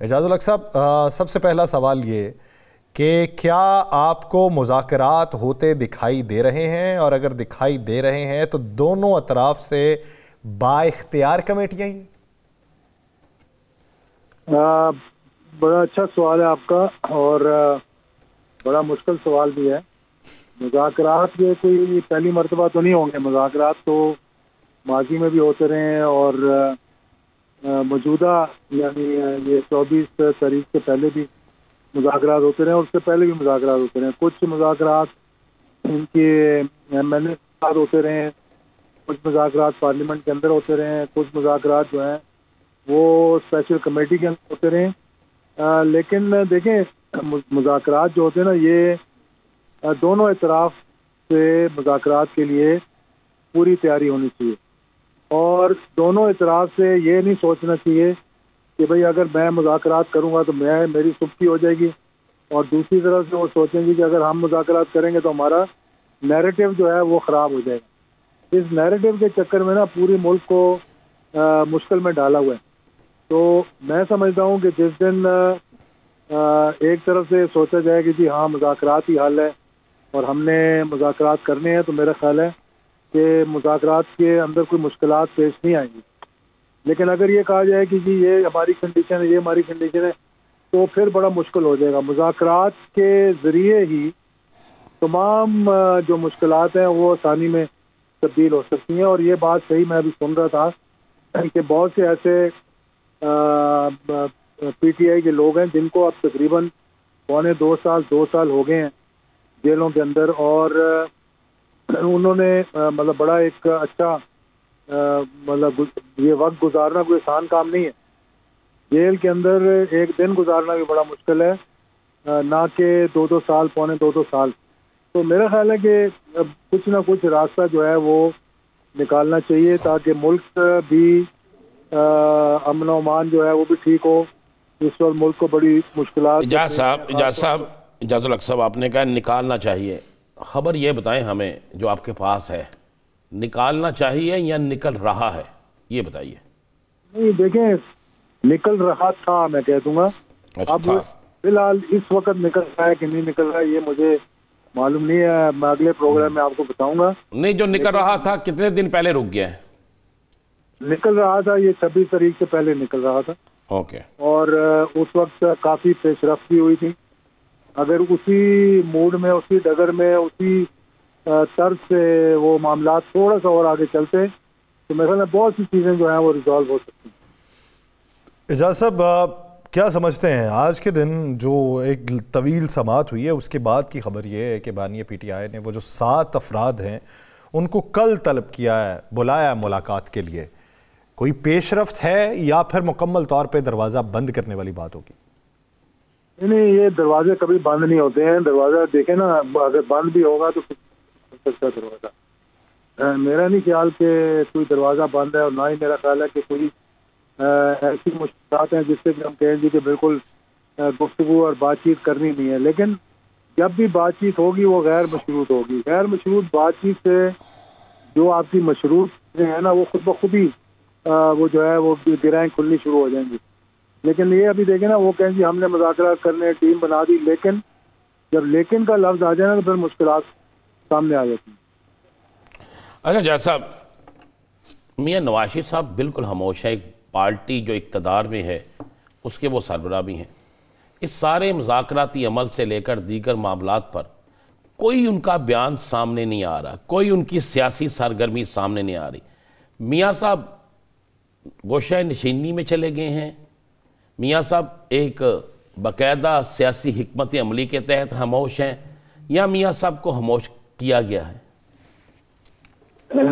اعجاز الحق صاحب، سب سے پہلا سوال یہ کہ کیا آپ کو مذاکرات ہوتے دکھائی دے رہے ہیں، اور اگر دکھائی دے رہے ہیں تو دونوں اطراف سے با اختیار کمیٹیاں ہی؟ بڑا اچھا سوال ہے آپ کا، اور بڑا مشکل سوال بھی ہے۔ مذاکرات یہ کوئی پہلی مرتبہ تو نہیں ہوں گے، مذاکرات تو ماضی میں بھی ہوتے رہے ہیں، اور موجودہ یعنی یہ 24 تاریخ سے پہلے بھی مذاکرات ہوتے رہے ہیں، اور اس سے پہلے بھی مذاکرات ہوتے رہے ہیں۔ کچھ مذاکرات ان کے ایم ایل اے کے ساتھ ہوتے رہے ہیں، کچھ مذاکرات پارلیمنٹ کے اندر ہوتے رہے ہیں، کچھ مذاکرات جو ہیں وہ اسپیشل کمیٹی کے اندر ہوتے رہے ہیں۔ لیکن دیکھیں، مذاکرات جو ہوتے ہیں نا، یہ دونوں اطراف سے مذاکرات کے لیے پوری تیاری ہونی چاہیے، اور دونوں اطراف سے یہ نہیں سوچنا چاہیے کہ بھئی اگر میں مذاکرات کروں گا تو میری سستی ہو جائے گی، اور دوسری طرف سے وہ سوچیں گے کہ اگر ہم مذاکرات کریں گے تو ہمارا نیریٹو جو ہے وہ خراب ہو جائے گا۔ اس نیریٹو کے چکر میں نا پوری ملک کو مشکل میں ڈالا ہوا ہے۔ تو میں سمجھتا ہوں کہ جس دن ایک طرف سے سوچا جائے کہ جی ہاں مذاکرات ہی حل ہے اور ہم نے مذاکرات کرنے ہیں، تو میرا خیال ہے کہ مذاکرات کے اندر کوئی مشکلات پیش نہیں آئیں گی۔ لیکن اگر یہ کہا جائے کہ جی یہ ہماری کنڈیشن ہے، یہ ہماری کنڈیشن ہے، تو پھر بڑا مشکل ہو جائے گا۔ مذاکرات کے ذریعے ہی تمام جو مشکلات ہیں وہ آسانی میں تبدیل ہو سکتی ہیں، اور یہ بات صحیح میں ابھی سن رہا تھا کہ بہت سے ایسے پی ٹی آئی کے لوگ ہیں جن کو اب تقریباً پونے 2 سال ہو گئے ہیں جیلوں کے اندر، اور انہوں نے مطلب بڑا ایک اچھا مطلب یہ وقت گزارنا کوئی آسان کام نہیں ہے۔ جیل کے اندر ایک دن گزارنا بھی بڑا مشکل ہے، نہ کہ 2 سال، پونے 2 سال۔ تو میرا خیال ہے کہ کچھ نہ کچھ راستہ جو ہے وہ نکالنا چاہیے تاکہ ملک بھی امن و امان جو ہے وہ بھی ٹھیک ہو۔ اس وقت ملک کو بڑی مشکلات۔ اعجاز الحق صاحب، آپ نے کہا نکالنا چاہیے، خبر یہ بتائیں ہمیں جو آپ کے پاس ہے، نکالنا چاہیے یا نکل رہا ہے، یہ بتائیے۔ نہیں دیکھیں، نکل رہا تھا میں کہہ دوں گا، اب فی الحال اس وقت نکل رہا ہے کہ نہیں نکل رہا ہے یہ مجھے معلوم نہیں ہے، میں اگلے پروگرام میں آپ کو بتاؤں گا۔ نہیں، جو نکل رہا تھا کتنے دن پہلے رک گیا ہے؟ نکل رہا تھا یہ 26 تاریخ سے پہلے نکل رہا تھا، اوکے، اور اس وقت کافی پیش رفت بھی ہوئی تھی۔ اگر اسی موڈ میں، اسی ڈگر میں، اسی طرز سے وہ معاملات تھوڑا سا اور آگے چلتے تو میرے خیال میں بہت سی چیزیں جو ہیں وہ ریزالو ہو سکتی ہیں۔ اعجاز صاحب، کیا سمجھتے ہیں آج کے دن جو ایک طویل سماعت ہوئی ہے اس کے بعد کی خبر یہ ہے کہ بانی پی ٹی آئی نے وہ جو 7 افراد ہیں ان کو کل طلب کیا ہے، بلایا ہے ملاقات کے لیے، کوئی پیش رفت ہے یا پھر مکمل طور پہ دروازہ بند کرنے والی بات ہوگی؟ نہیں، یہ دروازے کبھی بند نہیں ہوتے ہیں۔ دروازہ دیکھیں نا، اگر بند بھی ہوگا تو دروازہ، میرا نہیں خیال کہ کوئی دروازہ بند ہے، اور نہ ہی میرا خیال ہے کہ کوئی ایسی مشکلات ہیں جس سے کہ ہم کہیں گے کہ بالکل گفتگو اور بات چیت کرنی نہیں ہے۔ لیکن جب بھی بات چیت ہوگی وہ غیر مشروط ہوگی۔ غیر مشروط بات چیت سے جو آپ کی مشروط ہے نا وہ خود بخود ہی وہ جو ہے وہ گرائیں کھلنی شروع ہو جائیں گی۔ لیکن یہ ابھی دیکھیں نا، وہ کہیں گے ہم نے مذاکرات کرنے ٹیم بنا دی، لیکن جب لیکن کا لفظ آ جائے نا تو پھر مشکلات سامنے آ جاتی ہیں۔ اچھا جج صاحب، میاں نواز شریف صاحب بالکل خاموش ہے، ایک پارٹی جو اقتدار میں ہے اس کے وہ سربراہ بھی ہیں، اس سارے مذاکراتی عمل سے لے کر دیگر معاملات پر کوئی ان کا بیان سامنے نہیں آ رہا، کوئی ان کی سیاسی سرگرمی سامنے نہیں آ رہی۔ میاں صاحب گوشہ نشینی میں چلے گئے ہیں، میاں صاحب ایک باقاعدہ سیاسی حکمت عملی کے تحت خاموش ہیں، یا میاں صاحب کو خاموش کیا گیا ہے؟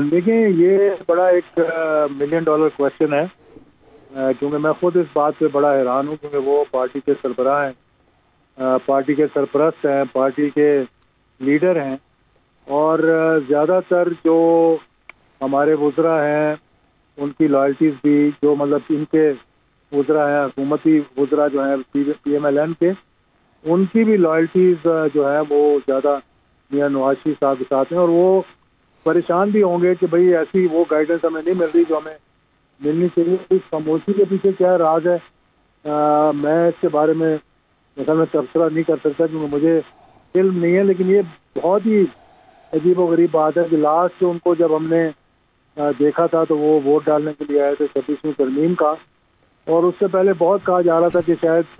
دیکھیں، یہ بڑا ایک $1 ملین کویسچن ہے، کیونکہ میں خود اس بات پہ بڑا حیران ہوں، کیونکہ وہ پارٹی کے سربراہ ہیں، پارٹی کے سرپرست ہیں، پارٹی کے لیڈر ہیں، اور زیادہ تر جو ہمارے وزراء ہیں ان کی لائلٹیز بھی، جو مطلب ان کے وزراء ہیں، حکومتی وزراء جو ہیں پی ایم ایل این کے، ان کی بھی لائلٹیز جو ہے وہ زیادہ میاں نواز شریف صاحب کے ساتھ ہیں، اور وہ پریشان بھی ہوں گے کہ بھئی ایسی وہ گائیڈنس ہمیں نہیں مل رہی جو ہمیں ملنی چاہیے۔ اس خاموشی کے پیچھے کیا راز ہے میں اس کے بارے میں مثلا میں تبصرہ نہیں کر سکتا کیونکہ مجھے علم نہیں ہے، لیکن یہ بہت ہی عجیب و غریب بات ہے کہ لاسٹ ان کو جب ہم نے دیکھا تھا تو وہ ووٹ ڈالنے کے لیے آئے تھے 26ویں ترمیم کا، اور اس سے پہلے بہت کہا جا رہا تھا کہ شاید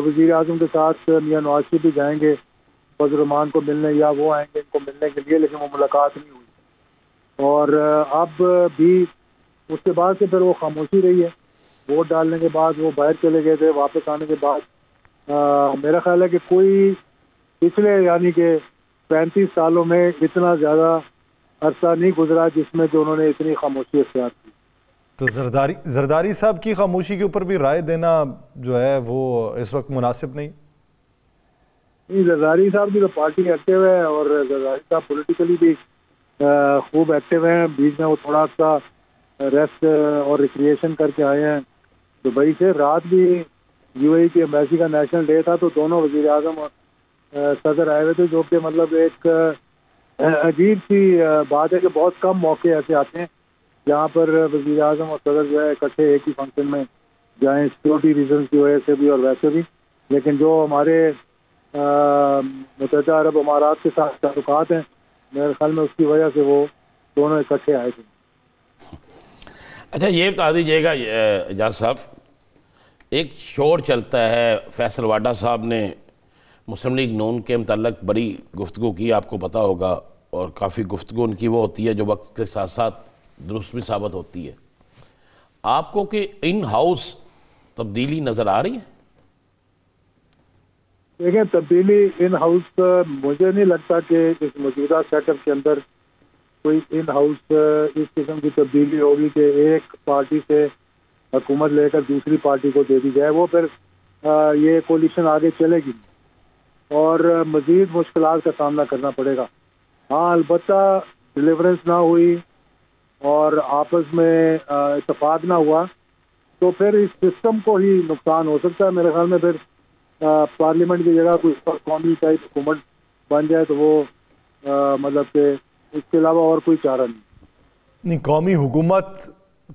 وزیر اعظم کے ساتھ میاں نواز شریف بھی جائیں گے فضل الرحمان کو ملنے، یا وہ آئیں گے ان کو ملنے کے لیے، لیکن وہ ملاقات نہیں ہوئی۔ اور اب بھی اس کے بعد سے پھر وہ خاموشی رہی ہے۔ ووٹ ڈالنے کے بعد وہ باہر چلے گئے تھے، واپس آنے کے بعد میرا خیال ہے کہ کوئی پچھلے یعنی کہ 35 سالوں میں اتنا زیادہ عرصہ نہیں گزرا جس میں کہ انہوں نے اتنی خاموشی اختیار کی۔ تو زرداری صاحب کی خاموشی کے اوپر بھی رائے دینا جو ہے وہ اس وقت مناسب نہیں؟ زرداری صاحب بھی تو پارٹی میں ایکٹیو ہے، اور زرداری صاحب پولیٹیکلی بھی خوب ایکٹیو ہیں۔ بیچ میں وہ تھوڑا سا ریسٹ اور ریکریشن کر کے آئے ہیں دبئی سے۔ رات بھی یو اے ای کی ایمبیسی کا نیشنل ڈے تھا، تو دونوں وزیر اعظم اور صدر آئے ہوئے تھے، جو کہ مطلب ایک عجیب سی بات ہے کہ بہت کم موقع ایسے آتے ہیں جہاں پر وزیر اعظم اور صدر جو ہے اکٹھے ایک ہی فنکشن میں جائیں، سیکورٹی ریزنس کی وجہ سے بھی اور ویسے بھی۔ لیکن جو ہمارے متحدہ عرب امارات کے ساتھ تعلقات ہیں، میرے خیال میں اس کی وجہ سے وہ دونوں اکٹھے آئے تھے۔ اچھا یہ بتا دیجیے گا اعجاز صاحب، ایک شور چلتا ہے، فیصل واڈا صاحب نے مسلم لیگ نون کے متعلق بڑی گفتگو کی، آپ کو پتہ ہوگا، اور کافی گفتگو ان کی وہ ہوتی ہے جو وقت کے ساتھ ساتھ درست بھی ثابت ہوتی ہے۔ آپ کو کہ ان ہاؤس تبدیلی نظر آ رہی ہے؟ دیکھیں، تبدیلی ان ہاؤس مجھے نہیں لگتا کہ اس موجودہ سیٹ اپ کے اندر کوئی ان ہاؤس اس قسم کی تبدیلی ہوگی کہ ایک پارٹی سے حکومت لے کر دوسری پارٹی کو دے دی جائے۔ وہ پھر یہ کولیشن آگے چلے گی اور مزید مشکلات کا سامنا کرنا پڑے گا۔ ہاں البتہ ڈیلیورنس نہ ہوئی اور آپس میں اتفاق نہ ہوا تو پھر اس سسٹم کو ہی نقصان ہو سکتا ہے۔ میرے خیال میں پھر پارلیمنٹ کی جگہ کوئی قومی ٹائپ حکومت بن جائے تو وہ مطلب کہ اس کے علاوہ اور کوئی چارہ نہیں۔ قومی حکومت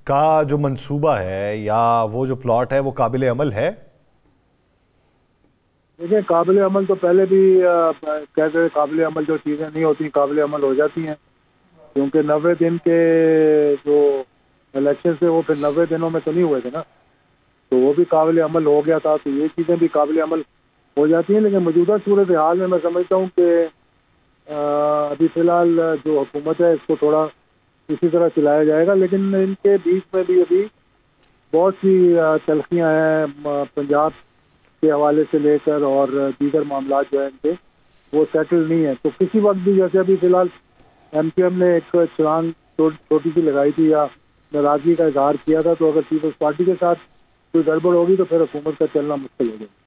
کا جو منصوبہ ہے یا وہ جو پلاٹ ہے وہ قابل عمل ہے؟ دیکھیں، قابل عمل تو پہلے بھی کہتے ہیں، قابل عمل جو چیزیں نہیں ہوتی قابل عمل ہو جاتی ہیں، کیونکہ 90 دن کے جو الیکشن سے وہ پھر 90 دنوں میں تو نہیں ہوئے تھے نا، تو وہ بھی قابل عمل ہو گیا تھا، تو یہ چیزیں بھی قابل عمل ہو جاتی ہیں۔ لیکن موجودہ صورتحال میں سمجھتا ہوں کہ ابھی فی الحال جو حکومت ہے اس کو تھوڑا اسی طرح چلایا جائے گا، لیکن ان کے بیچ میں بھی ابھی بہت سی تلخیاں ہیں، پنجاب کے حوالے سے لے کر اور دیگر معاملات جو ہیں ان کے وہ سیٹل نہیں ہیں۔ تو کسی وقت بھی جیسے ابھی فی الحال ایم کیو ایم نے ایک چھلانگ چھوٹی سی لگائی تھی یا ناراضگی کا اظہار کیا تھا، تو اگر پیپلز پارٹی کے ساتھ کوئی گڑبڑ ہوگی تو پھر حکومت کا چلنا مشکل ہو جائے گا۔